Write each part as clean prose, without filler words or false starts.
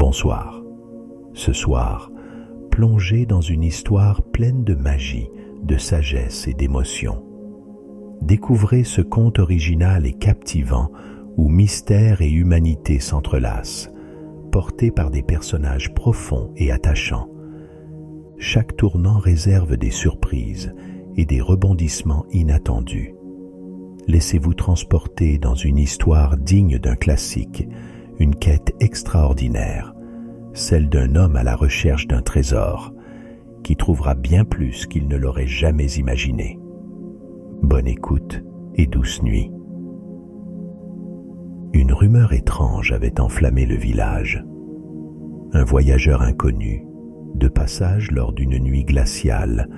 Bonsoir. Ce soir, plongez dans une histoire pleine de magie, de sagesse et d'émotion. Découvrez ce conte original et captivant où mystère et humanité s'entrelacent, porté par des personnages profonds et attachants. Chaque tournant réserve des surprises et des rebondissements inattendus. Laissez-vous transporter dans une histoire digne d'un classique, une quête extraordinaire, celle d'un homme à la recherche d'un trésor, qui trouvera bien plus qu'il ne l'aurait jamais imaginé. Bonne écoute et douce nuit. Une rumeur étrange avait enflammé le village. Un voyageur inconnu, de passage lors d'une nuit glaciale,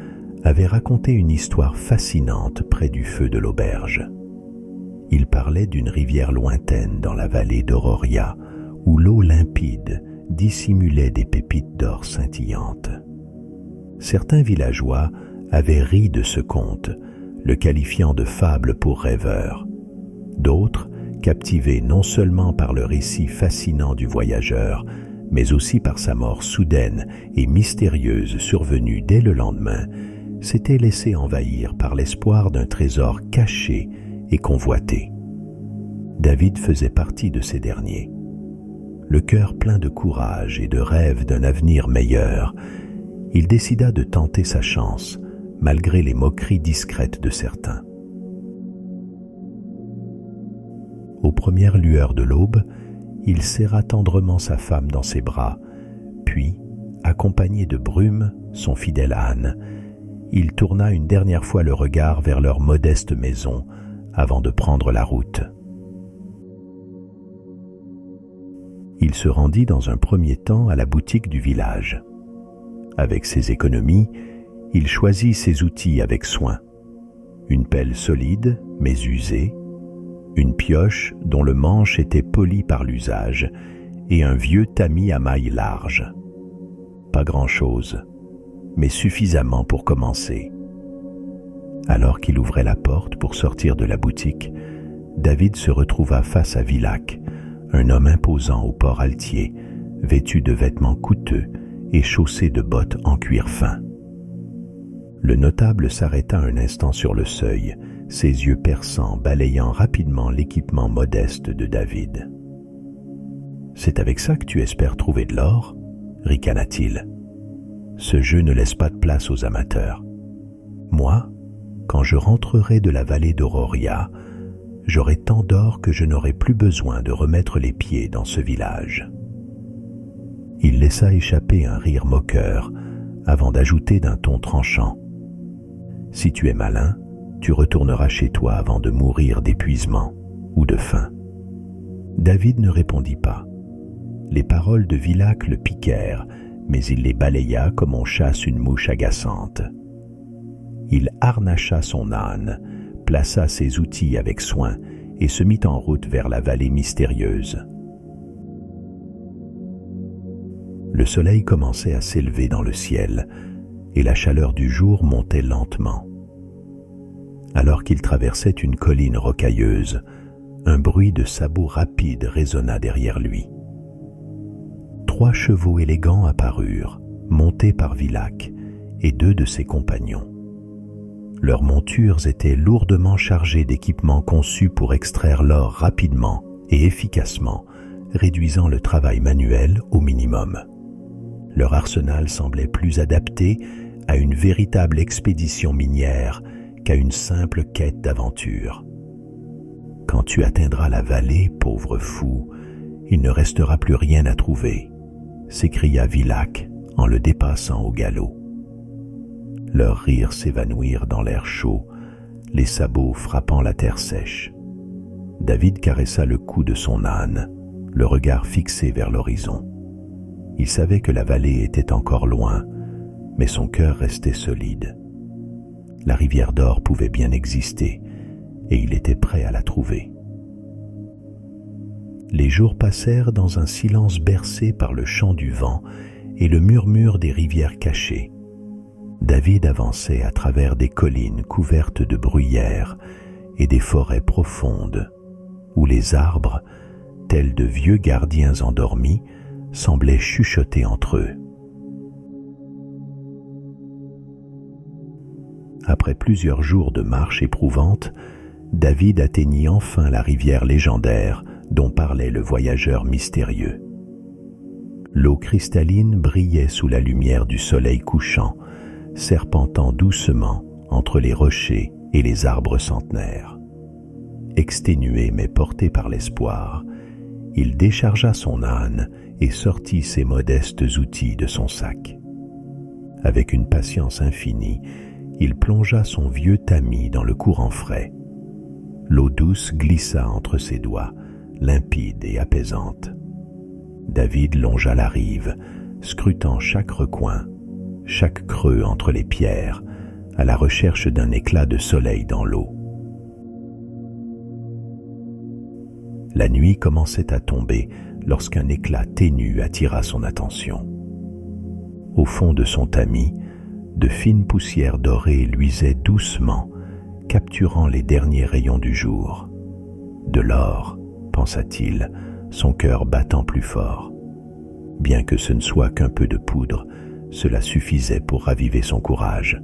avait raconté une histoire fascinante près du feu de l'auberge. Il parlait d'une rivière lointaine dans la vallée d'Auroria, où l'eau limpide dissimulait des pépites d'or scintillantes. Certains villageois avaient ri de ce conte, le qualifiant de fable pour rêveur. D'autres, captivés non seulement par le récit fascinant du voyageur, mais aussi par sa mort soudaine et mystérieuse survenue dès le lendemain, s'étaient laissés envahir par l'espoir d'un trésor caché et convoité. David faisait partie de ces derniers. Le cœur plein de courage et de rêve d'un avenir meilleur, il décida de tenter sa chance, malgré les moqueries discrètes de certains. Aux premières lueurs de l'aube, il serra tendrement sa femme dans ses bras, puis, accompagné de Brume, son fidèle âne, il tourna une dernière fois le regard vers leur modeste maison avant de prendre la route. Il se rendit dans un premier temps à la boutique du village. Avec ses économies, il choisit ses outils avec soin. Une pelle solide, mais usée, une pioche dont le manche était poli par l'usage, et un vieux tamis à mailles larges. Pas grand-chose, mais suffisamment pour commencer. Alors qu'il ouvrait la porte pour sortir de la boutique, David se retrouva face à Vilac, un homme imposant au port altier, vêtu de vêtements coûteux et chaussé de bottes en cuir fin. Le notable s'arrêta un instant sur le seuil, ses yeux perçants balayant rapidement l'équipement modeste de David. « C'est avec ça que tu espères trouver de l'or ?» ricana-t-il. « Ce jeu ne laisse pas de place aux amateurs. Moi, quand je rentrerai de la vallée d'Auroria, j'aurai tant d'or que je n'aurai plus besoin de remettre les pieds dans ce village. » Il laissa échapper un rire moqueur avant d'ajouter d'un ton tranchant. « Si tu es malin, tu retourneras chez toi avant de mourir d'épuisement ou de faim. » David ne répondit pas. Les paroles de Vilac le piquèrent, mais il les balaya comme on chasse une mouche agaçante. Il harnacha son âne, plaça ses outils avec soin et se mit en route vers la vallée mystérieuse. Le soleil commençait à s'élever dans le ciel et la chaleur du jour montait lentement. Alors qu'il traversait une colline rocailleuse, un bruit de sabots rapides résonna derrière lui. 3 chevaux élégants apparurent, montés par Vilac et 2 de ses compagnons. Leurs montures étaient lourdement chargées d'équipements conçus pour extraire l'or rapidement et efficacement, réduisant le travail manuel au minimum. Leur arsenal semblait plus adapté à une véritable expédition minière qu'à une simple quête d'aventure. « Quand tu atteindras la vallée, pauvre fou, il ne restera plus rien à trouver », s'écria Vilac en le dépassant au galop. Leurs rires s'évanouirent dans l'air chaud, les sabots frappant la terre sèche. David caressa le cou de son âne, le regard fixé vers l'horizon. Il savait que la vallée était encore loin, mais son cœur restait solide. La rivière d'or pouvait bien exister, et il était prêt à la trouver. Les jours passèrent dans un silence bercé par le chant du vent et le murmure des rivières cachées. David avançait à travers des collines couvertes de bruyères et des forêts profondes, où les arbres, tels de vieux gardiens endormis, semblaient chuchoter entre eux. Après plusieurs jours de marche éprouvante, David atteignit enfin la rivière légendaire dont parlait le voyageur mystérieux. L'eau cristalline brillait sous la lumière du soleil couchant, serpentant doucement entre les rochers et les arbres centenaires. Exténué mais porté par l'espoir, il déchargea son âne et sortit ses modestes outils de son sac. Avec une patience infinie, il plongea son vieux tamis dans le courant frais. L'eau douce glissa entre ses doigts, limpide et apaisante. David longea la rive, scrutant chaque recoin, chaque creux entre les pierres, à la recherche d'un éclat de soleil dans l'eau. La nuit commençait à tomber lorsqu'un éclat ténu attira son attention. Au fond de son tamis, de fines poussières dorées luisaient doucement, capturant les derniers rayons du jour. De l'or, pensa-t-il, son cœur battant plus fort. Bien que ce ne soit qu'un peu de poudre, cela suffisait pour raviver son courage.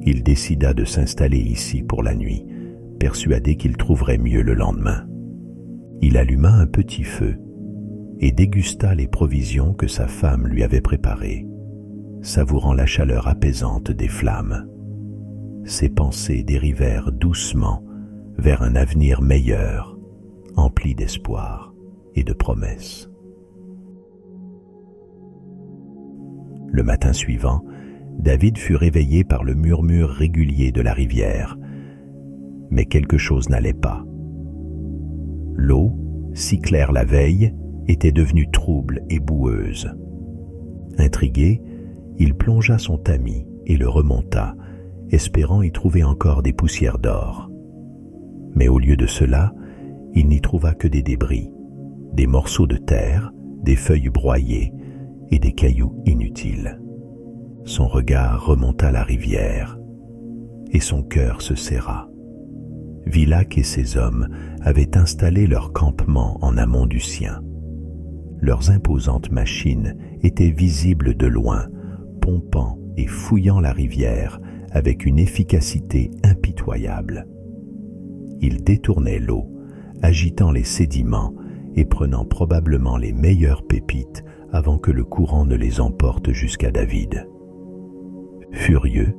Il décida de s'installer ici pour la nuit, persuadé qu'il trouverait mieux le lendemain. Il alluma un petit feu et dégusta les provisions que sa femme lui avait préparées, savourant la chaleur apaisante des flammes. Ses pensées dérivèrent doucement vers un avenir meilleur, empli d'espoir et de promesses. Le matin suivant, David fut réveillé par le murmure régulier de la rivière. Mais quelque chose n'allait pas. L'eau, si claire la veille, était devenue trouble et boueuse. Intrigué, il plongea son tamis et le remonta, espérant y trouver encore des poussières d'or. Mais au lieu de cela, il n'y trouva que des débris, des morceaux de terre, des feuilles broyées et des cailloux inutiles. Son regard remonta la rivière et son cœur se serra. Vilac et ses hommes avaient installé leur campement en amont du sien. Leurs imposantes machines étaient visibles de loin, pompant et fouillant la rivière avec une efficacité impitoyable. Ils détournaient l'eau, agitant les sédiments et prenant probablement les meilleures pépites avant que le courant ne les emporte jusqu'à David. Furieux,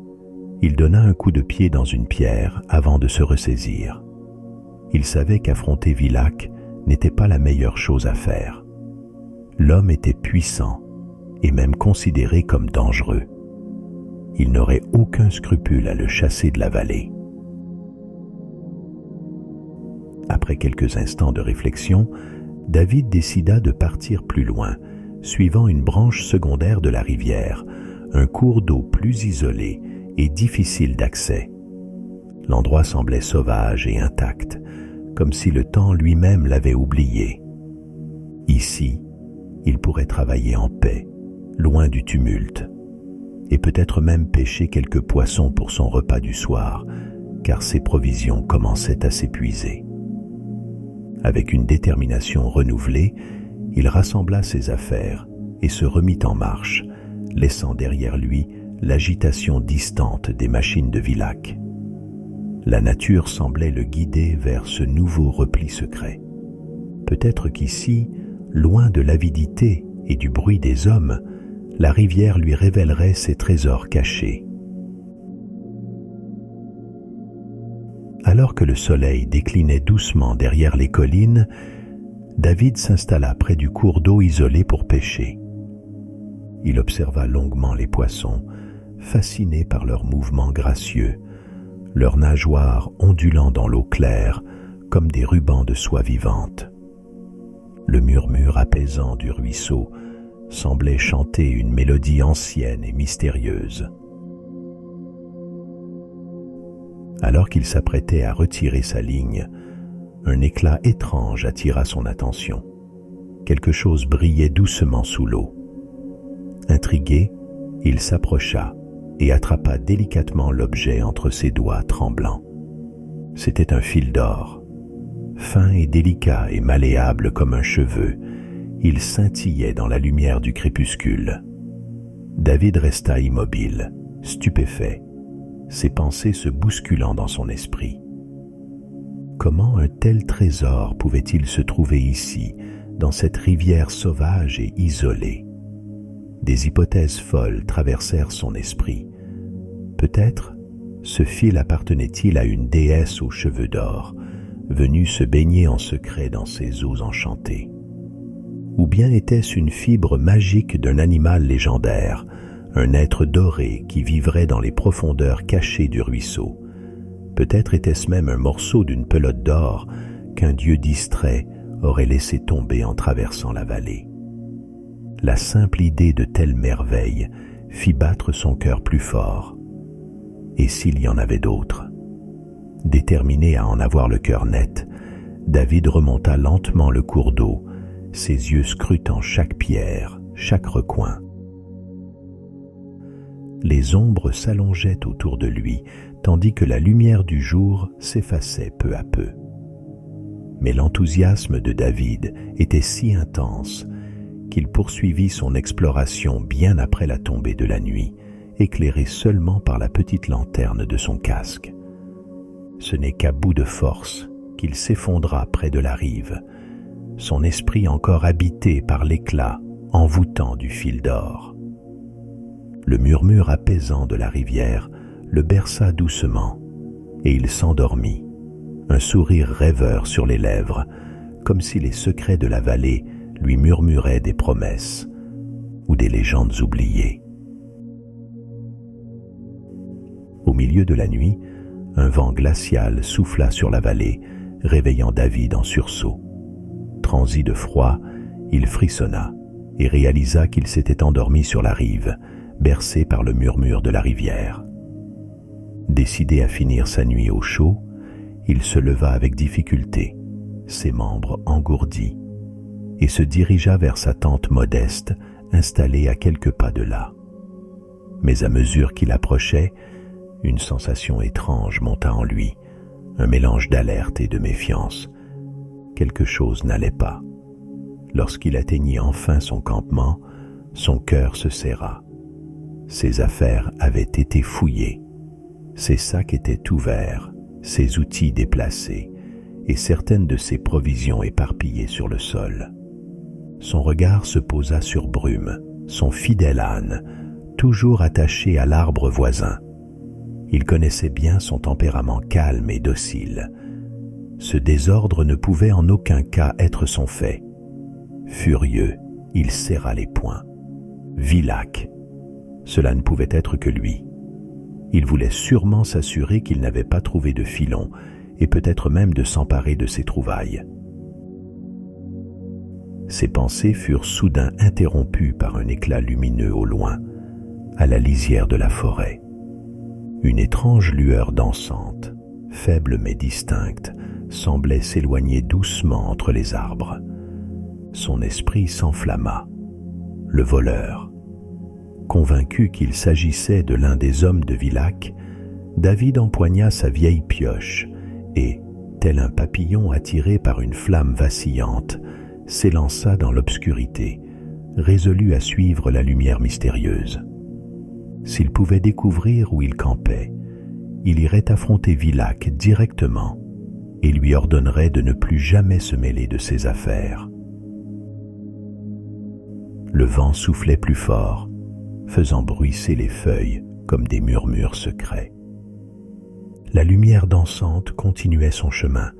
il donna un coup de pied dans une pierre avant de se ressaisir. Il savait qu'affronter Vilac n'était pas la meilleure chose à faire. L'homme était puissant et même considéré comme dangereux. Il n'aurait aucun scrupule à le chasser de la vallée. Après quelques instants de réflexion, David décida de partir plus loin, suivant une branche secondaire de la rivière, un cours d'eau plus isolé et difficile d'accès. L'endroit semblait sauvage et intact, comme si le temps lui-même l'avait oublié. Ici, il pourrait travailler en paix, loin du tumulte, et peut-être même pêcher quelques poissons pour son repas du soir, car ses provisions commençaient à s'épuiser. Avec une détermination renouvelée, il rassembla ses affaires et se remit en marche, laissant derrière lui l'agitation distante des machines de Vilac. La nature semblait le guider vers ce nouveau repli secret. Peut-être qu'ici, loin de l'avidité et du bruit des hommes, la rivière lui révélerait ses trésors cachés. Alors que le soleil déclinait doucement derrière les collines, David s'installa près du cours d'eau isolé pour pêcher. Il observa longuement les poissons, fasciné par leurs mouvements gracieux, leurs nageoires ondulant dans l'eau claire comme des rubans de soie vivante. Le murmure apaisant du ruisseau semblait chanter une mélodie ancienne et mystérieuse. Alors qu'il s'apprêtait à retirer sa ligne, un éclat étrange attira son attention. Quelque chose brillait doucement sous l'eau. Intrigué, il s'approcha et attrapa délicatement l'objet entre ses doigts tremblants. C'était un fil d'or, fin et délicat et malléable comme un cheveu, il scintillait dans la lumière du crépuscule. David resta immobile, stupéfait, ses pensées se bousculant dans son esprit. Comment un tel trésor pouvait-il se trouver ici, dans cette rivière sauvage et isolée? Des hypothèses folles traversèrent son esprit. Peut-être ce fil appartenait-il à une déesse aux cheveux d'or, venue se baigner en secret dans ces eaux enchantées. Ou bien était-ce une fibre magique d'un animal légendaire, un être doré qui vivrait dans les profondeurs cachées du ruisseau? Peut-être était-ce même un morceau d'une pelote d'or qu'un dieu distrait aurait laissé tomber en traversant la vallée. La simple idée de telle merveille fit battre son cœur plus fort. Et s'il y en avait d'autres? Déterminé à en avoir le cœur net, David remonta lentement le cours d'eau, ses yeux scrutant chaque pierre, chaque recoin. Les ombres s'allongeaient autour de lui, tandis que la lumière du jour s'effaçait peu à peu. Mais l'enthousiasme de David était si intense qu'il poursuivit son exploration bien après la tombée de la nuit, éclairé seulement par la petite lanterne de son casque. Ce n'est qu'à bout de force qu'il s'effondra près de la rive, son esprit encore habité par l'éclat envoûtant du fil d'or. Le murmure apaisant de la rivière le berça doucement, et il s'endormit, un sourire rêveur sur les lèvres, comme si les secrets de la vallée lui murmuraient des promesses ou des légendes oubliées. Au milieu de la nuit, un vent glacial souffla sur la vallée, réveillant David en sursaut. Transi de froid, il frissonna et réalisa qu'il s'était endormi sur la rive, bercé par le murmure de la rivière. Décidé à finir sa nuit au chaud, il se leva avec difficulté, ses membres engourdis, et se dirigea vers sa tente modeste installée à quelques pas de là. Mais à mesure qu'il approchait, une sensation étrange monta en lui, un mélange d'alerte et de méfiance. Quelque chose n'allait pas. Lorsqu'il atteignit enfin son campement, son cœur se serra. Ses affaires avaient été fouillées. Ses sacs étaient ouverts, ses outils déplacés, et certaines de ses provisions éparpillées sur le sol. Son regard se posa sur Brume, son fidèle âne, toujours attaché à l'arbre voisin. Il connaissait bien son tempérament calme et docile. Ce désordre ne pouvait en aucun cas être son fait. Furieux, il serra les poings. Vilac, cela ne pouvait être que lui. Il voulait sûrement s'assurer qu'il n'avait pas trouvé de filon, et peut-être même de s'emparer de ses trouvailles. Ses pensées furent soudain interrompues par un éclat lumineux au loin, à la lisière de la forêt. Une étrange lueur dansante, faible mais distincte, semblait s'éloigner doucement entre les arbres. Son esprit s'enflamma. Le voleur. Convaincu qu'il s'agissait de l'un des hommes de Vilac, David empoigna sa vieille pioche et, tel un papillon attiré par une flamme vacillante, s'élança dans l'obscurité, résolu à suivre la lumière mystérieuse. S'il pouvait découvrir où il campait, il irait affronter Vilac directement et lui ordonnerait de ne plus jamais se mêler de ses affaires. Le vent soufflait plus fort, faisant bruisser les feuilles comme des murmures secrets. La lumière dansante continuait son chemin,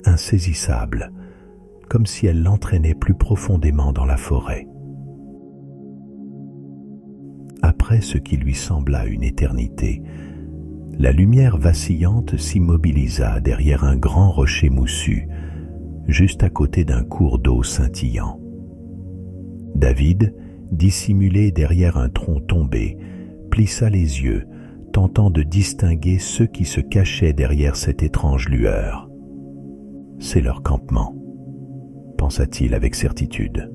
insaisissable, comme si elle l'entraînait plus profondément dans la forêt. Après ce qui lui sembla une éternité, la lumière vacillante s'immobilisa derrière un grand rocher moussu, juste à côté d'un cours d'eau scintillant. David, dissimulé derrière un tronc tombé, plissa les yeux, tentant de distinguer ceux qui se cachaient derrière cette étrange lueur. « C'est leur campement », pensa-t-il avec certitude.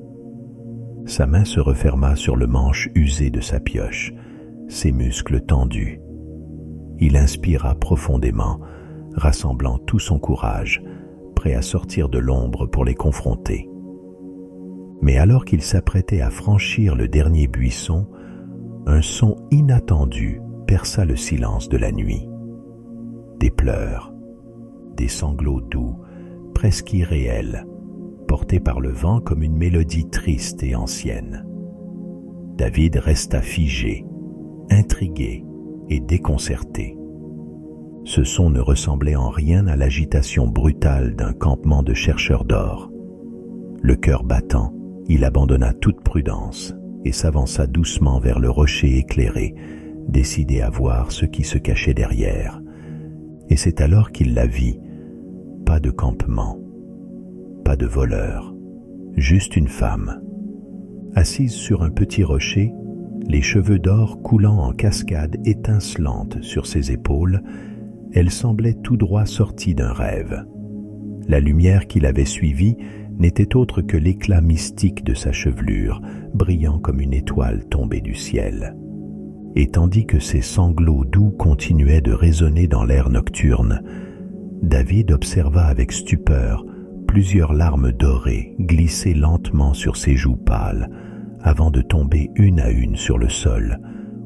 Sa main se referma sur le manche usé de sa pioche, ses muscles tendus. Il inspira profondément, rassemblant tout son courage, prêt à sortir de l'ombre pour les confronter. Mais alors qu'il s'apprêtait à franchir le dernier buisson, un son inattendu perça le silence de la nuit. Des pleurs, des sanglots doux, presque irréels, portés par le vent comme une mélodie triste et ancienne. David resta figé, intrigué et déconcerté. Ce son ne ressemblait en rien à l'agitation brutale d'un campement de chercheurs d'or. Le cœur battant, il abandonna toute prudence et s'avança doucement vers le rocher éclairé, décidé à voir ce qui se cachait derrière. Et c'est alors qu'il la vit. Pas de campement, pas de voleur, juste une femme. Assise sur un petit rocher, les cheveux d'or coulant en cascades étincelantes sur ses épaules, elle semblait tout droit sortie d'un rêve. La lumière qui l'avait suivie n'était autre que l'éclat mystique de sa chevelure, brillant comme une étoile tombée du ciel. Et tandis que ses sanglots doux continuaient de résonner dans l'air nocturne, David observa avec stupeur plusieurs larmes dorées glisser lentement sur ses joues pâles, avant de tomber une à une sur le sol,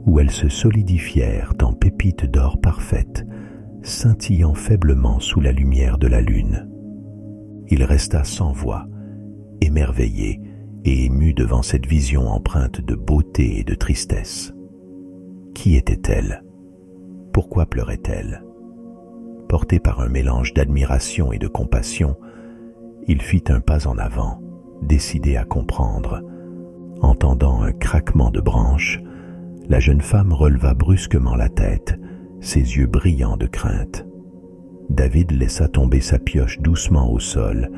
où elles se solidifièrent en pépites d'or parfaites, scintillant faiblement sous la lumière de la lune. Il resta sans voix, émerveillé et ému devant cette vision empreinte de beauté et de tristesse. Qui était-elle? Pourquoi pleurait-elle? Porté par un mélange d'admiration et de compassion, il fit un pas en avant, décidé à comprendre. Entendant un craquement de branches, la jeune femme releva brusquement la tête, ses yeux brillants de crainte. David laissa tomber sa pioche doucement au sol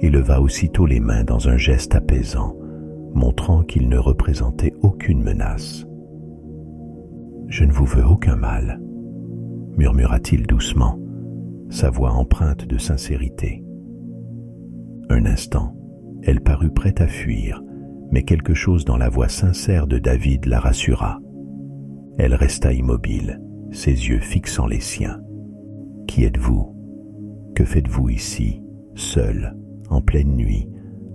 et leva aussitôt les mains dans un geste apaisant, montrant qu'il ne représentait aucune menace. « Je ne vous veux aucun mal », murmura-t-il doucement, sa voix empreinte de sincérité. Un instant, elle parut prête à fuir, mais quelque chose dans la voix sincère de David la rassura. Elle resta immobile, ses yeux fixant les siens. « Qui êtes-vous? Que faites-vous ici, seul, en pleine nuit,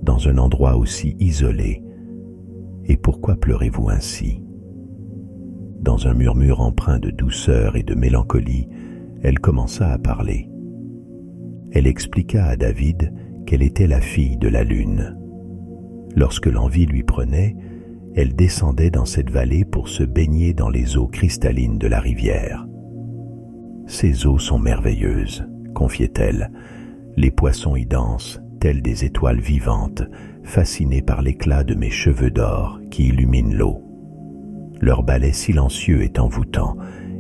dans un endroit aussi isolé? Et pourquoi pleurez-vous ainsi ?» Dans un murmure empreint de douceur et de mélancolie, elle commença à parler. Elle expliqua à David qu'elle était la fille de la lune. Lorsque l'envie lui prenait, elle descendait dans cette vallée pour se baigner dans les eaux cristallines de la rivière. « Ces eaux sont merveilleuses, » confiait-elle. « Les poissons y dansent, tels des étoiles vivantes, fascinés par l'éclat de mes cheveux d'or qui illuminent l'eau. Leur balai silencieux est envoûtant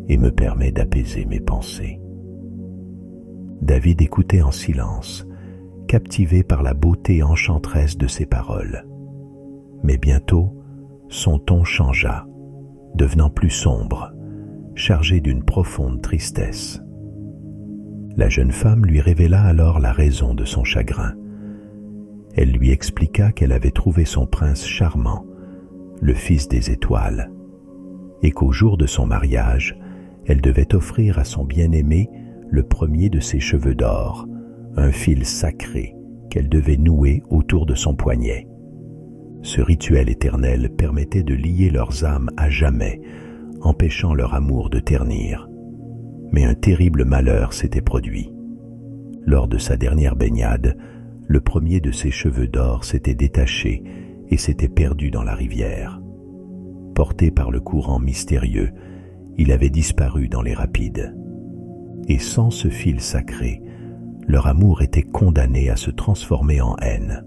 et me permet d'apaiser mes pensées. » David écoutait en silence, captivé par la beauté enchanteresse de ses paroles. Mais bientôt, son ton changea, devenant plus sombre, chargé d'une profonde tristesse. La jeune femme lui révéla alors la raison de son chagrin. Elle lui expliqua qu'elle avait trouvé son prince charmant, le fils des étoiles, et qu'au jour de son mariage, elle devait offrir à son bien-aimé le premier de ses cheveux d'or, un fil sacré qu'elle devait nouer autour de son poignet. Ce rituel éternel permettait de lier leurs âmes à jamais, empêchant leur amour de ternir. Mais un terrible malheur s'était produit. Lors de sa dernière baignade, le premier de ses cheveux d'or s'était détaché et s'était perdu dans la rivière. Porté par le courant mystérieux, il avait disparu dans les rapides. Et sans ce fil sacré, leur amour était condamné à se transformer en haine.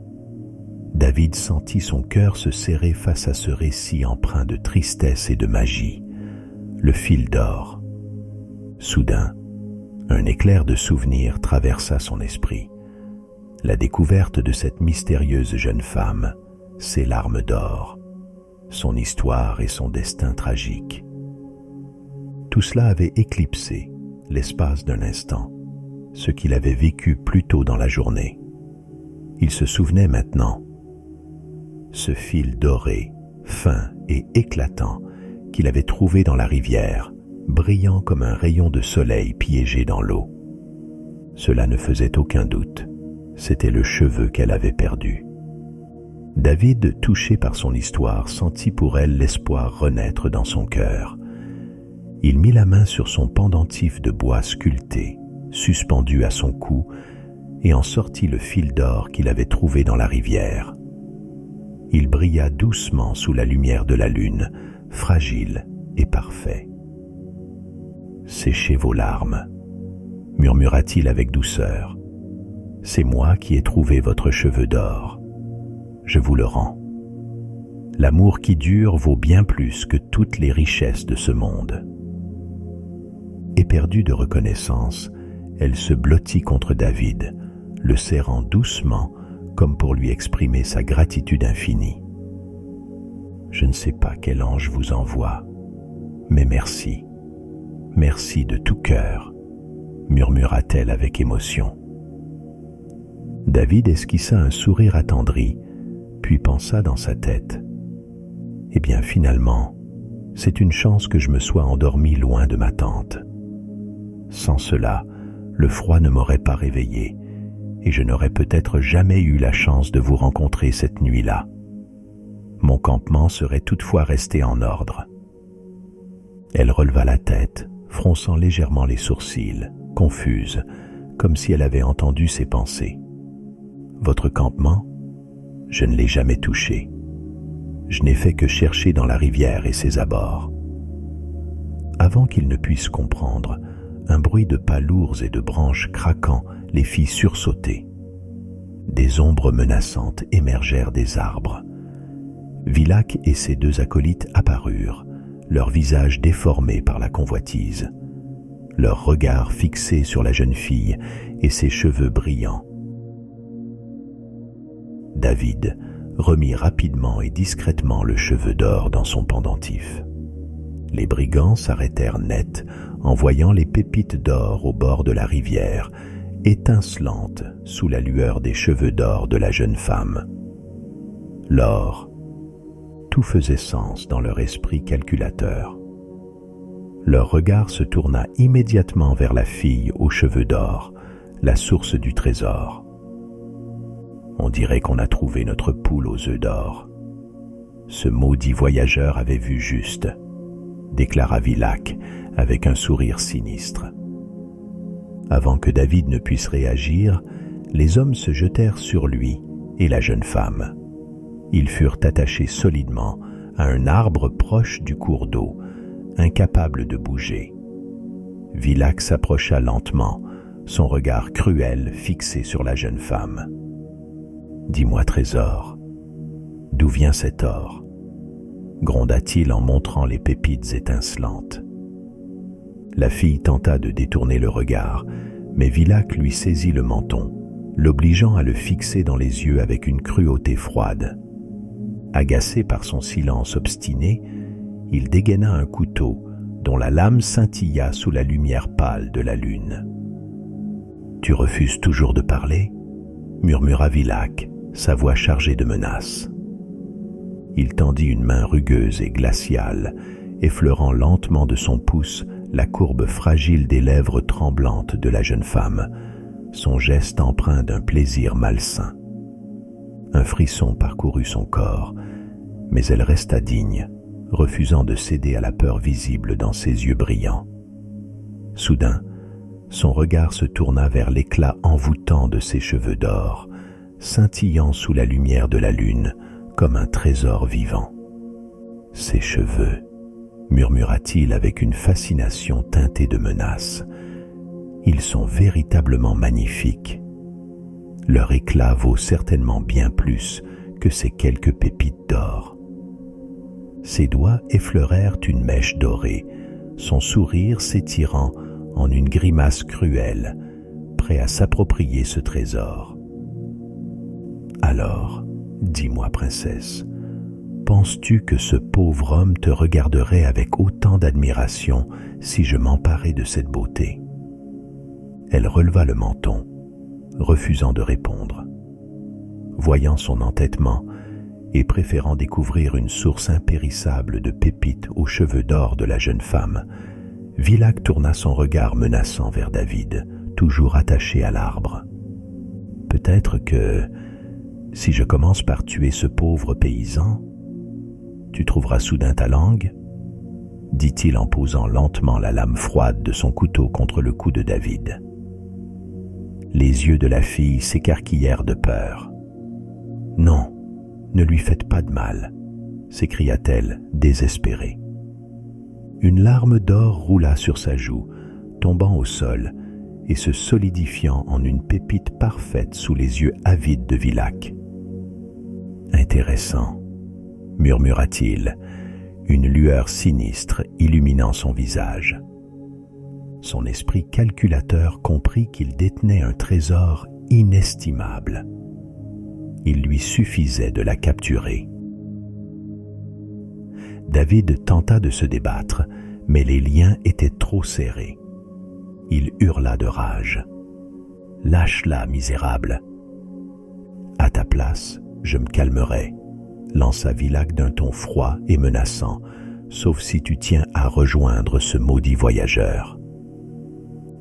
David sentit son cœur se serrer face à ce récit empreint de tristesse et de magie, le fil d'or. Soudain, un éclair de souvenir traversa son esprit. La découverte de cette mystérieuse jeune femme, ses larmes d'or, son histoire et son destin tragique. Tout cela avait éclipsé, l'espace d'un instant, ce qu'il avait vécu plus tôt dans la journée. Il se souvenait maintenant. Ce fil doré, fin et éclatant qu'il avait trouvé dans la rivière, brillant comme un rayon de soleil piégé dans l'eau. Cela ne faisait aucun doute, c'était le cheveu qu'elle avait perdu. David, touché par son histoire, sentit pour elle l'espoir renaître dans son cœur. Il mit la main sur son pendentif de bois sculpté, suspendu à son cou, et en sortit le fil d'or qu'il avait trouvé dans la rivière. Il brilla doucement sous la lumière de la lune, fragile et parfait. « Séchez vos larmes, » murmura-t-il avec douceur. « C'est moi qui ai trouvé votre cheveu d'or. Je vous le rends. L'amour qui dure vaut bien plus que toutes les richesses de ce monde. » Éperdue de reconnaissance, elle se blottit contre David, le serrant doucement comme pour lui exprimer sa gratitude infinie. « Je ne sais pas quel ange vous envoie, mais merci, merci de tout cœur, » murmura-t-elle avec émotion. David esquissa un sourire attendri, puis pensa dans sa tête. « Eh bien, finalement, c'est une chance que je me sois endormi loin de ma tante. Sans cela, le froid ne m'aurait pas réveillé, et je n'aurais peut-être jamais eu la chance de vous rencontrer cette nuit-là. Mon campement serait toutefois resté en ordre. » Elle releva la tête, fronçant légèrement les sourcils, confuse, comme si elle avait entendu ses pensées. « Votre campement ? Je ne l'ai jamais touché. Je n'ai fait que chercher dans la rivière et ses abords. » Avant qu'il ne puisse comprendre, un bruit de pas lourds et de branches craquant les fit sursauter. Des ombres menaçantes émergèrent des arbres. Vilac et ses deux acolytes apparurent, leurs visages déformés par la convoitise, leurs regards fixés sur la jeune fille et ses cheveux brillants. David remit rapidement et discrètement le cheveu d'or dans son pendentif. Les brigands s'arrêtèrent net en voyant les pépites d'or au bord de la rivière, étincelantes sous la lueur des cheveux d'or de la jeune femme. L'or, tout faisait sens dans leur esprit calculateur. Leur regard se tourna immédiatement vers la fille aux cheveux d'or, la source du trésor. « On dirait qu'on a trouvé notre poule aux œufs d'or. Ce maudit voyageur avait vu juste, » déclara Vilac avec un sourire sinistre. Avant que David ne puisse réagir, les hommes se jetèrent sur lui et la jeune femme. Ils furent attachés solidement à un arbre proche du cours d'eau, incapables de bouger. Vilac s'approcha lentement, son regard cruel fixé sur la jeune femme. « Dis-moi, trésor, d'où vient cet or ?» gronda-t-il en montrant les pépites étincelantes. La fille tenta de détourner le regard, mais Vilac lui saisit le menton, l'obligeant à le fixer dans les yeux avec une cruauté froide. Agacé par son silence obstiné, il dégaina un couteau dont la lame scintilla sous la lumière pâle de la lune. « Tu refuses toujours de parler ?» murmura Vilac, sa voix chargée de menaces. Il tendit une main rugueuse et glaciale, effleurant lentement de son pouce la courbe fragile des lèvres tremblantes de la jeune femme, son geste empreint d'un plaisir malsain. Un frisson parcourut son corps, mais elle resta digne, refusant de céder à la peur visible dans ses yeux brillants. Soudain, son regard se tourna vers l'éclat envoûtant de ses cheveux d'or, scintillant sous la lumière de la lune, comme un trésor vivant. « Ses cheveux » murmura-t-il avec une fascination teintée de menace. « Ils sont véritablement magnifiques. Leur éclat vaut certainement bien plus que ces quelques pépites d'or. » Ses doigts effleurèrent une mèche dorée, son sourire s'étirant en une grimace cruelle, prêt à s'approprier ce trésor. « Alors, dis-moi, princesse, penses-tu que ce pauvre homme te regarderait avec autant d'admiration si je m'emparais de cette beauté ?» Elle releva le menton, refusant de répondre. Voyant son entêtement et préférant découvrir une source impérissable de pépites aux cheveux d'or de la jeune femme, Vilac tourna son regard menaçant vers David, toujours attaché à l'arbre. « Peut-être que, Si je commence par tuer ce pauvre paysan, tu trouveras soudain ta langue, dit-il en posant lentement la lame froide de son couteau contre le cou de David. Les yeux de la fille s'écarquillèrent de peur. « Non, ne lui faites pas de mal », s'écria-t-elle, désespérée. Une larme d'or roula sur sa joue, tombant au sol et se solidifiant en une pépite parfaite sous les yeux avides de Vilac. « Intéressant », murmura-t-il, une lueur sinistre illuminant son visage. Son esprit calculateur comprit qu'il détenait un trésor inestimable. Il lui suffisait de la capturer. David tenta de se débattre, mais les liens étaient trop serrés. Il hurla de rage. « Lâche-la, misérable !»« À ta place, je me calmerai », lança Vilac d'un ton froid et menaçant, sauf si tu tiens à rejoindre ce maudit voyageur.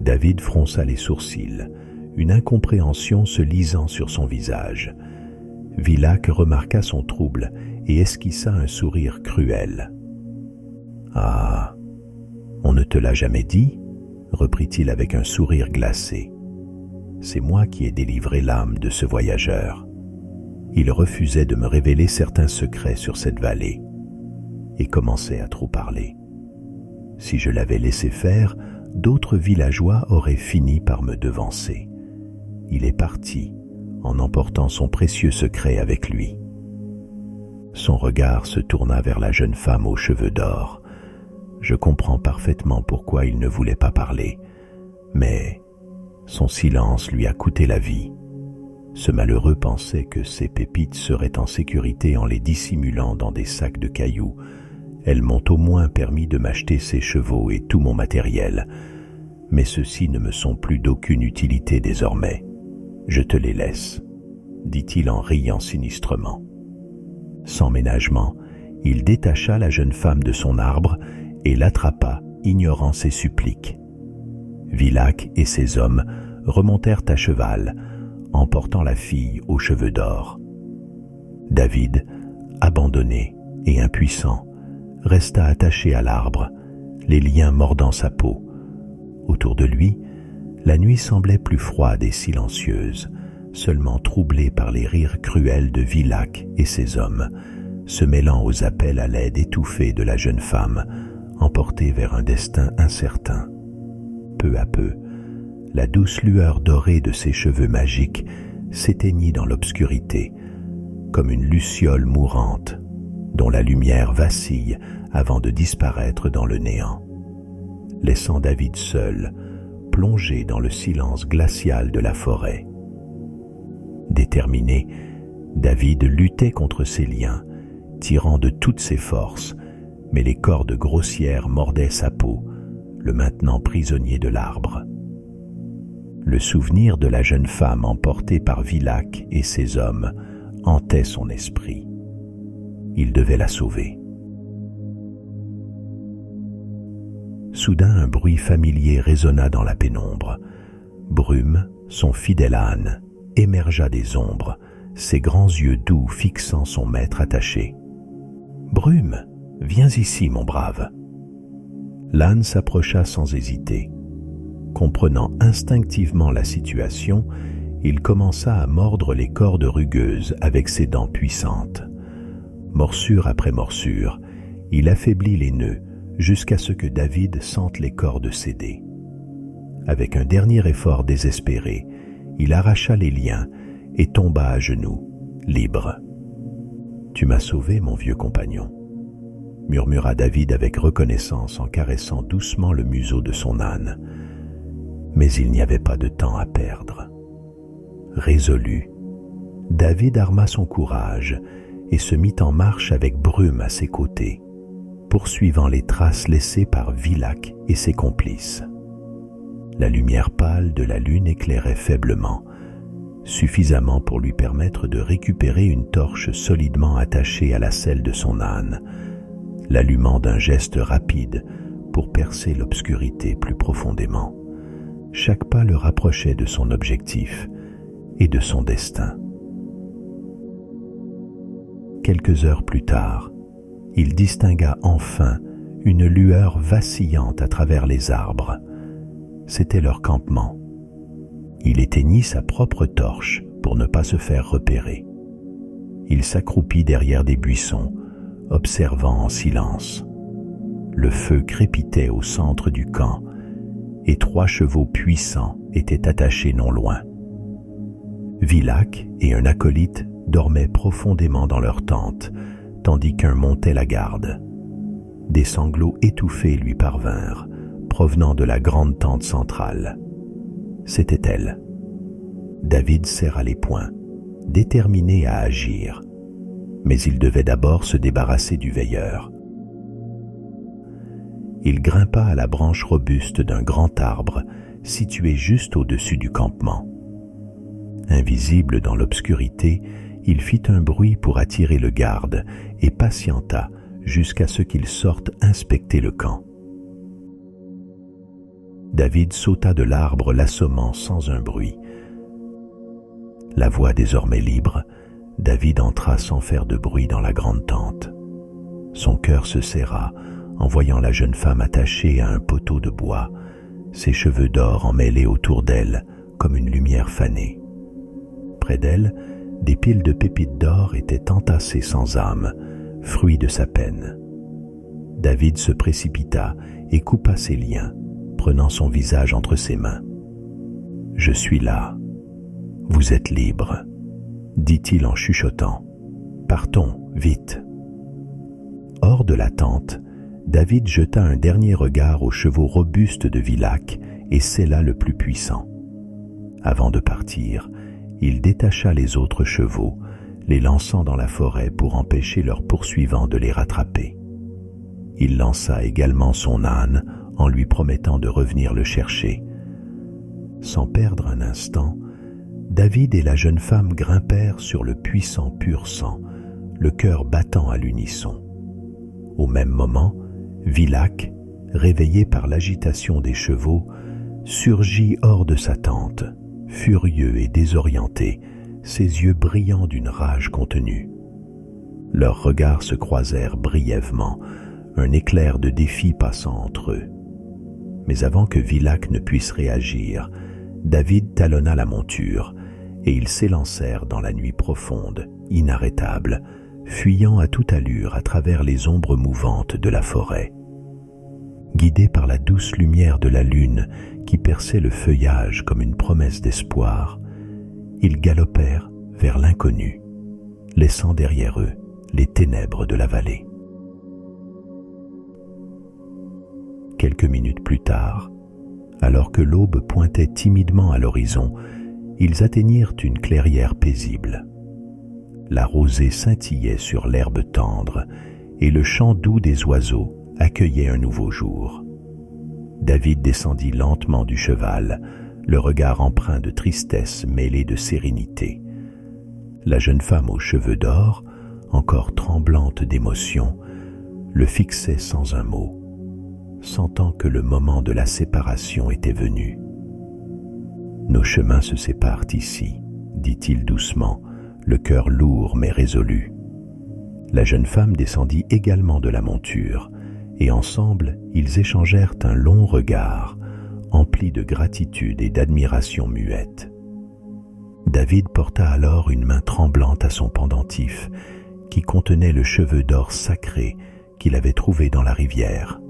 David fronça les sourcils, une incompréhension se lisant sur son visage. Vilac remarqua son trouble et esquissa un sourire cruel. « Ah, on ne te l'a jamais dit ?» reprit-il avec un sourire glacé. « C'est moi qui ai délivré l'âme de ce voyageur. Il refusait de me révéler certains secrets sur cette vallée et commençait à trop parler. Si je l'avais laissé faire, d'autres villageois auraient fini par me devancer. Il est parti, en emportant son précieux secret avec lui. » Son regard se tourna vers la jeune femme aux cheveux d'or. Je comprends parfaitement pourquoi il ne voulait pas parler, mais son silence lui a coûté la vie. Ce malheureux pensait que ses pépites seraient en sécurité en les dissimulant dans des sacs de cailloux. Elles m'ont au moins permis de m'acheter ses chevaux et tout mon matériel, mais ceux-ci ne me sont plus d'aucune utilité désormais. Je te les laisse, dit-il en riant sinistrement. Sans ménagement, il détacha la jeune femme de son arbre et l'attrapa, ignorant ses suppliques. Vilac et ses hommes remontèrent à cheval, emportant la fille aux cheveux d'or. David, abandonné et impuissant, resta attaché à l'arbre, les liens mordant sa peau. Autour de lui, la nuit semblait plus froide et silencieuse, seulement troublée par les rires cruels de Vilac et ses hommes, se mêlant aux appels à l'aide étouffés de la jeune femme, emportée vers un destin incertain. Peu à peu, la douce lueur dorée de ses cheveux magiques s'éteignit dans l'obscurité, comme une luciole mourante, dont la lumière vacille avant de disparaître dans le néant, laissant David seul, plongé dans le silence glacial de la forêt. Déterminé, David luttait contre ses liens, tirant de toutes ses forces, mais les cordes grossières mordaient sa peau, le maintenant prisonnier de l'arbre. Le souvenir de la jeune femme emportée par Vilac et ses hommes hantait son esprit. Il devait la sauver. Soudain, un bruit familier résonna dans la pénombre. Brume, son fidèle âne, émergea des ombres, ses grands yeux doux fixant son maître attaché. « Brume, viens ici, mon brave. » L'âne s'approcha sans hésiter. Comprenant instinctivement la situation, il commença à mordre les cordes rugueuses avec ses dents puissantes. Morsure après morsure, il affaiblit les nœuds jusqu'à ce que David sente les cordes céder. Avec un dernier effort désespéré, il arracha les liens et tomba à genoux, libre. « Tu m'as sauvé, mon vieux compagnon », murmura David avec reconnaissance en caressant doucement le museau de son âne. Mais il n'y avait pas de temps à perdre. Résolu, David arma son courage et se mit en marche avec Brume à ses côtés, poursuivant les traces laissées par Vilac et ses complices. La lumière pâle de la lune éclairait faiblement, suffisamment pour lui permettre de récupérer une torche solidement attachée à la selle de son âne, l'allumant d'un geste rapide pour percer l'obscurité plus profondément. Chaque pas le rapprochait de son objectif et de son destin. Quelques heures plus tard, il distingua enfin une lueur vacillante à travers les arbres. C'était leur campement. Il éteignit sa propre torche pour ne pas se faire repérer. Il s'accroupit derrière des buissons, observant en silence. Le feu crépitait au centre du camp et 3 chevaux puissants étaient attachés non loin. Villach et un acolyte dormaient profondément dans leur tente, tandis qu'un montait la garde. Des sanglots étouffés lui parvinrent, provenant de la grande tente centrale. C'était elle. David serra les poings, déterminé à agir. Mais il devait d'abord se débarrasser du veilleur. Il grimpa à la branche robuste d'un grand arbre situé juste au-dessus du campement. Invisible dans l'obscurité, il fit un bruit pour attirer le garde et patienta jusqu'à ce qu'il sorte inspecter le camp. David sauta de l'arbre, l'assommant sans un bruit. La voix désormais libre, David entra sans faire de bruit dans la grande tente. Son cœur se serra en voyant la jeune femme attachée à un poteau de bois, ses cheveux d'or emmêlés autour d'elle comme une lumière fanée. Près d'elle, des piles de pépites d'or étaient entassées sans âme, fruit de sa peine. David se précipita et coupa ses liens, prenant son visage entre ses mains. « Je suis là. Vous êtes libre, » dit-il en chuchotant. « Partons, vite. » Hors de la tente, David jeta un dernier regard aux chevaux robustes de Villach et scella le plus puissant. Avant de partir, il détacha les autres chevaux, les lançant dans la forêt pour empêcher leurs poursuivants de les rattraper. Il lança également son âne en lui promettant de revenir le chercher. Sans perdre un instant, David et la jeune femme grimpèrent sur le puissant pur sang, le cœur battant à l'unisson. Au même moment, Villach, réveillé par l'agitation des chevaux, surgit hors de sa tente, furieux et désorienté, ses yeux brillants d'une rage contenue. Leurs regards se croisèrent brièvement, un éclair de défi passant entre eux. Mais avant que Villach ne puisse réagir, David talonna la monture, et ils s'élancèrent dans la nuit profonde, inarrêtables, fuyant à toute allure à travers les ombres mouvantes de la forêt. Guidés par la douce lumière de la lune qui perçait le feuillage comme une promesse d'espoir, ils galopèrent vers l'inconnu, laissant derrière eux les ténèbres de la vallée. Quelques minutes plus tard, alors que l'aube pointait timidement à l'horizon, ils atteignirent une clairière paisible. La rosée scintillait sur l'herbe tendre et le chant doux des oiseaux accueillait un nouveau jour. David descendit lentement du cheval, le regard empreint de tristesse mêlé de sérénité. La jeune femme aux cheveux d'or, encore tremblante d'émotion, le fixait sans un mot, sentant que le moment de la séparation était venu. « Nos chemins se séparent ici, » dit-il doucement, le cœur lourd mais résolu. La jeune femme descendit également de la monture, et ensemble ils échangèrent un long regard, empli de gratitude et d'admiration muette. David porta alors une main tremblante à son pendentif, qui contenait le cheveu d'or sacré qu'il avait trouvé dans la rivière,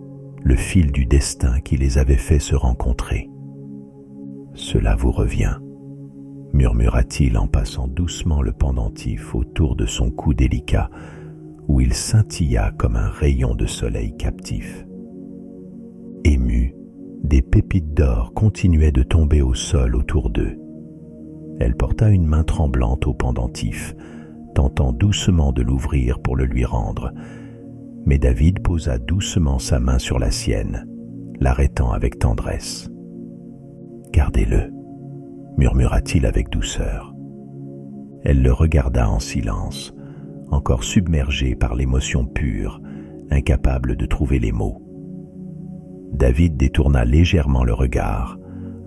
le fil du destin qui les avait fait se rencontrer. « Cela vous revient » murmura-t-il en passant doucement le pendentif autour de son cou délicat, où il scintilla comme un rayon de soleil captif. Émue, des pépites d'or continuaient de tomber au sol autour d'eux. Elle porta une main tremblante au pendentif, tentant doucement de l'ouvrir pour le lui rendre, mais David posa doucement sa main sur la sienne, l'arrêtant avec tendresse. « Gardez-le » murmura-t-il avec douceur. Elle le regarda en silence, encore submergée par l'émotion pure, incapable de trouver les mots. David détourna légèrement le regard,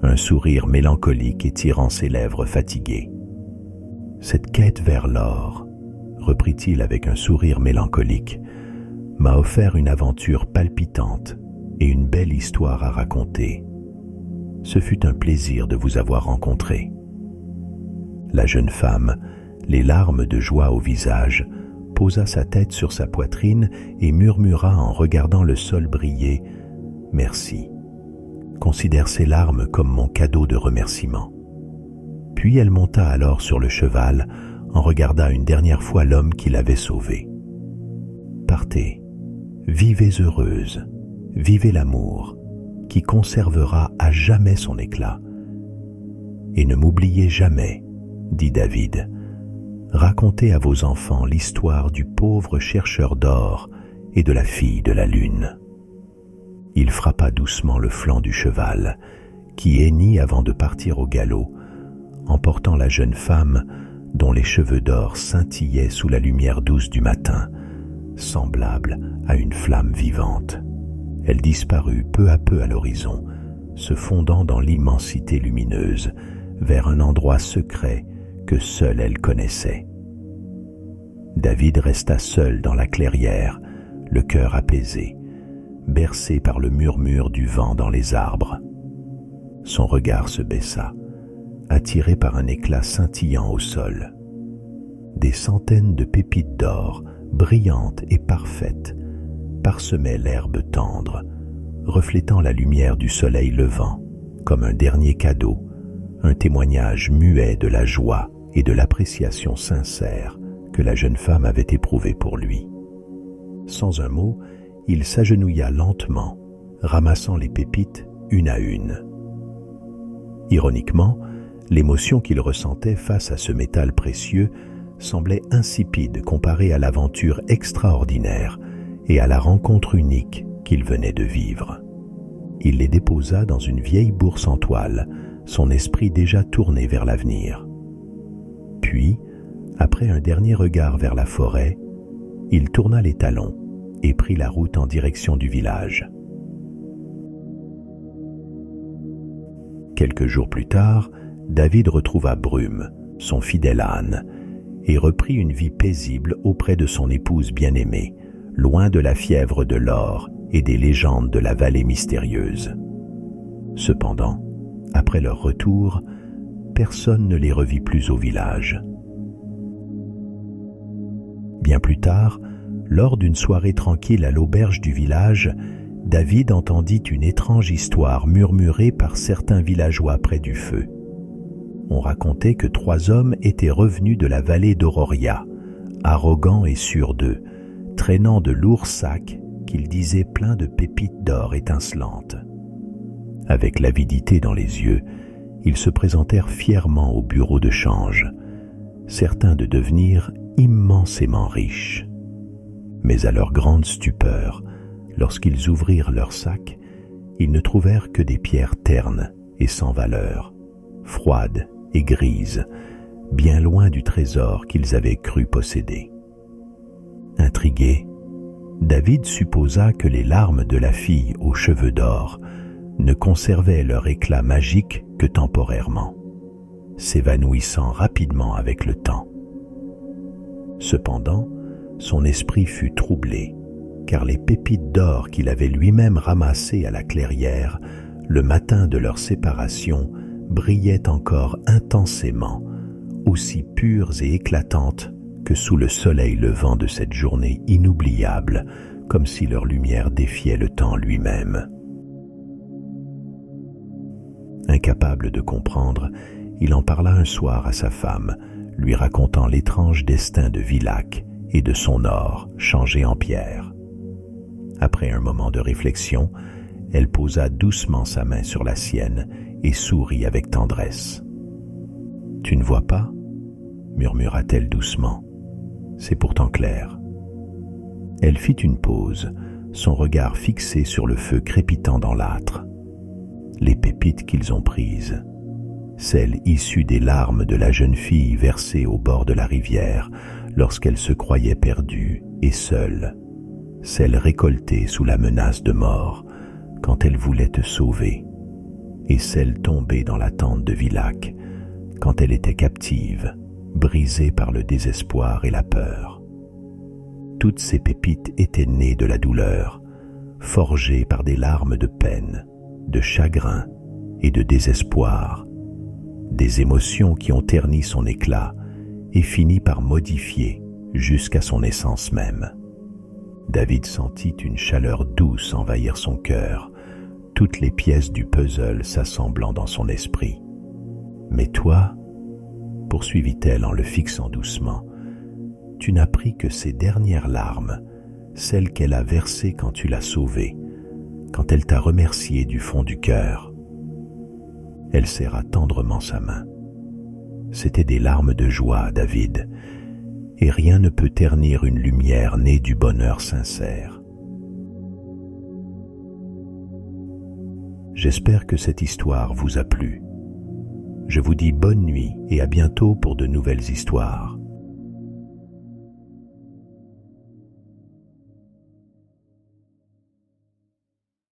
un sourire mélancolique étirant ses lèvres fatiguées. Cette quête vers l'or, reprit-il avec un sourire mélancolique, m'a offert une aventure palpitante et une belle histoire à raconter. Ce fut un plaisir de vous avoir rencontré. » La jeune femme, les larmes de joie au visage, posa sa tête sur sa poitrine et murmura en regardant le sol briller « Merci. Considère ces larmes comme mon cadeau de remerciement. » Puis elle monta alors sur le cheval en regardant une dernière fois l'homme qui l'avait sauvée. « Partez, vivez heureuse, vivez l'amour, qui conservera à jamais son éclat. Et ne m'oubliez jamais, dit David, racontez à vos enfants l'histoire du pauvre chercheur d'or et de la fille de la lune. » Il frappa doucement le flanc du cheval, qui hennit avant de partir au galop, emportant la jeune femme dont les cheveux d'or scintillaient sous la lumière douce du matin, semblable à une flamme vivante. Elle disparut peu à peu à l'horizon, se fondant dans l'immensité lumineuse, vers un endroit secret que seule elle connaissait. David resta seul dans la clairière, le cœur apaisé, bercé par le murmure du vent dans les arbres. Son regard se baissa, attiré par un éclat scintillant au sol. Des centaines de pépites d'or, brillantes et parfaites, parsemaient l'herbe tendre, reflétant la lumière du soleil levant, comme un dernier cadeau, un témoignage muet de la joie et de l'appréciation sincère que la jeune femme avait éprouvée pour lui. Sans un mot, il s'agenouilla lentement, ramassant les pépites une à une. Ironiquement, l'émotion qu'il ressentait face à ce métal précieux semblait insipide comparée à l'aventure extraordinaire et à la rencontre unique qu'il venait de vivre. Il les déposa dans une vieille bourse en toile, son esprit déjà tourné vers l'avenir. Puis, après un dernier regard vers la forêt, il tourna les talons et prit la route en direction du village. Quelques jours plus tard, David retrouva Brume, son fidèle âne, et reprit une vie paisible auprès de son épouse bien-aimée, loin de la fièvre de l'or et des légendes de la vallée mystérieuse. Cependant, après leur retour, personne ne les revit plus au village. Bien plus tard, lors d'une soirée tranquille à l'auberge du village, David entendit une étrange histoire murmurée par certains villageois près du feu. On racontait que 3 hommes étaient revenus de la vallée d'Auroria, arrogants et sûrs d'eux, traînant de lourds sacs qu'ils disaient pleins de pépites d'or étincelantes. Avec l'avidité dans les yeux, ils se présentèrent fièrement au bureau de change, certains de devenir immensément riches. Mais à leur grande stupeur, lorsqu'ils ouvrirent leurs sacs, ils ne trouvèrent que des pierres ternes et sans valeur, froides et grises, bien loin du trésor qu'ils avaient cru posséder. Intrigué, David supposa que les larmes de la fille aux cheveux d'or ne conservaient leur éclat magique que temporairement, s'évanouissant rapidement avec le temps. Cependant, son esprit fut troublé, car les pépites d'or qu'il avait lui-même ramassées à la clairière le matin de leur séparation brillaient encore intensément, aussi pures et éclatantes que sous le soleil levant de cette journée inoubliable, comme si leur lumière défiait le temps lui-même. Incapable de comprendre, il en parla un soir à sa femme, lui racontant l'étrange destin de Vilac et de son or changé en pierre. Après un moment de réflexion, elle posa doucement sa main sur la sienne et sourit avec tendresse. « Tu ne vois pas ?» murmura-t-elle doucement. « C'est pourtant clair. » Elle fit une pause, son regard fixé sur le feu crépitant dans l'âtre. Les pépites qu'ils ont prises, celles issues des larmes de la jeune fille versée au bord de la rivière lorsqu'elle se croyait perdue et seule, celles récoltées sous la menace de mort quand elle voulait te sauver, et celles tombées dans la tente de Vilac quand elle était captive brisé par le désespoir et la peur. Toutes ces pépites étaient nées de la douleur, forgées par des larmes de peine, de chagrin et de désespoir, des émotions qui ont terni son éclat et fini par modifier jusqu'à son essence même. David sentit une chaleur douce envahir son cœur, toutes les pièces du puzzle s'assemblant dans son esprit. « Mais toi, poursuivit-elle en le fixant doucement, tu n'as pris que ces dernières larmes, celles qu'elle a versées quand tu l'as sauvée, quand elle t'a remercié du fond du cœur. » Elle serra tendrement sa main. C'étaient des larmes de joie, David, et rien ne peut ternir une lumière née du bonheur sincère. J'espère que cette histoire vous a plu. Je vous dis bonne nuit et à bientôt pour de nouvelles histoires.